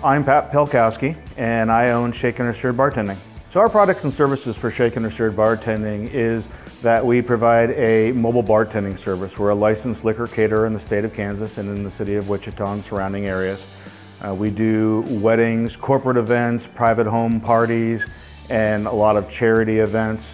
I'm Pat Pelkowski, and I own Shaken or Stirred Bartending. So our products and services for Shaken or Stirred Bartending is that we provide a mobile bartending service. We're a licensed liquor caterer in the state of Kansas and in the city of Wichita and surrounding areas. We do weddings, corporate events, private home parties, and a lot of charity events.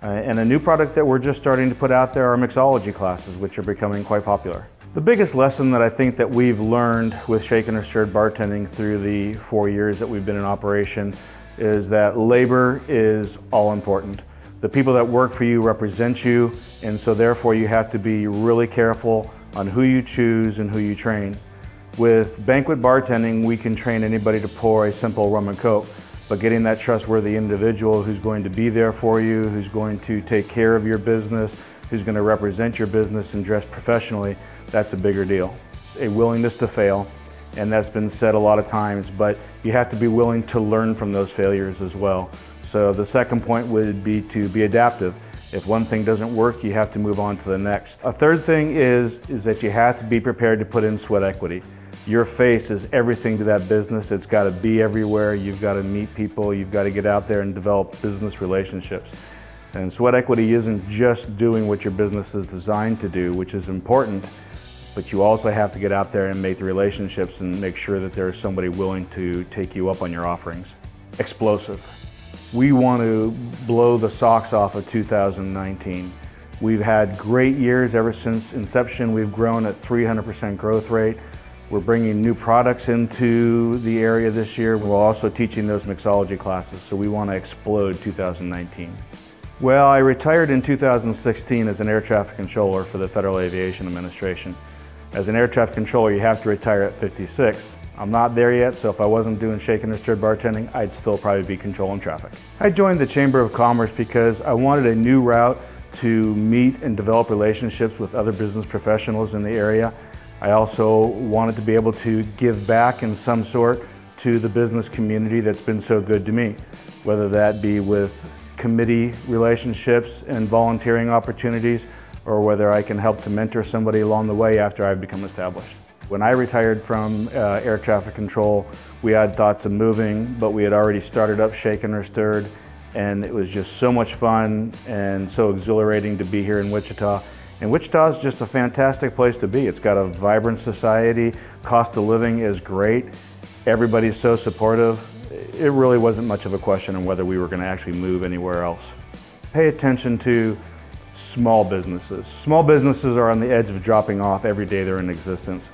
And a new product that we're just starting to put out there are mixology classes, which are becoming quite popular. The biggest lesson that I think that we've learned with Shaken or Stirred Bartending through the 4 years that we've been in operation is that labor is all important. The people that work for you represent you, and so therefore you have to be really careful on who you choose and who you train. With banquet bartending, we can train anybody to pour a simple rum and coke, but getting that trustworthy individual who's going to be there for you, who's going to take care of your business, who's going to represent your business and dress professionally, that's a bigger deal. A willingness to fail, and that's been said a lot of times, but you have to be willing to learn from those failures as well. So the second point would be to be adaptive. If one thing doesn't work, you have to move on to the next. A third thing is that you have to be prepared to put in sweat equity. Your face is everything to that business. It's got to be everywhere. You've got to meet people. You've got to get out there and develop business relationships. And sweat equity isn't just doing what your business is designed to do, which is important, but you also have to get out there and make the relationships and make sure that there's somebody willing to take you up on your offerings. Explosive. We want to blow the socks off of 2019. We've had great years ever since inception. We've grown at 300% growth rate. We're bringing new products into the area this year. We're also teaching those mixology classes, so we want to explode 2019. Well, I retired in 2016 as an air traffic controller for the Federal Aviation Administration. As an air traffic controller, you have to retire at 56. I'm not there yet, so if I wasn't doing Shaken or Stirred Bartending, I'd still probably be controlling traffic. I joined the Chamber of Commerce because I wanted a new route to meet and develop relationships with other business professionals in the area. I also wanted to be able to give back in some sort to the business community that's been so good to me, whether that be with committee relationships and volunteering opportunities, or whether I can help to mentor somebody along the way after I've become established. When I retired from air traffic control, we had thoughts of moving, but we had already started up Shaken or Stirred, and it was just so much fun and so exhilarating to be here in Wichita. And Wichita is just a fantastic place to be. It's got a vibrant society, cost of living is great, everybody's so supportive. It really wasn't much of a question on whether we were going to actually move anywhere else. Pay attention to small businesses. Small businesses are on the edge of dropping off every day they're in existence.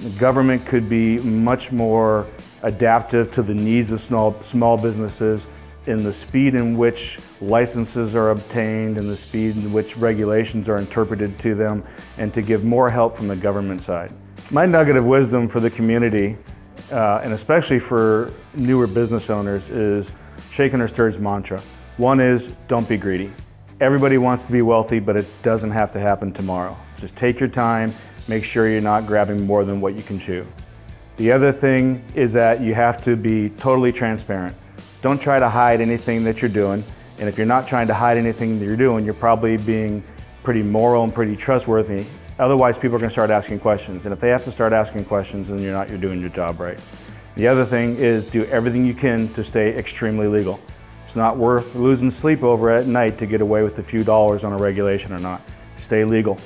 The government could be much more adaptive to the needs of small businesses in the speed in which licenses are obtained and the speed in which regulations are interpreted to them, and to give more help from the government side. My nugget of wisdom for the community, and especially for newer business owners, is Shaken or Stirred's mantra. One is, don't be greedy. Everybody wants to be wealthy, but it doesn't have to happen tomorrow. Just take your time, make sure you're not grabbing more than what you can chew. The other thing is that you have to be totally transparent. Don't try to hide anything that you're doing, and if you're not trying to hide anything that you're doing, you're probably being pretty moral and pretty trustworthy. Otherwise, people are going to start asking questions, and if they have to start asking questions, then you're doing your job right. The other thing is do everything you can to stay extremely legal. It's not worth losing sleep over at night to get away with a few dollars on a regulation or not. Stay legal.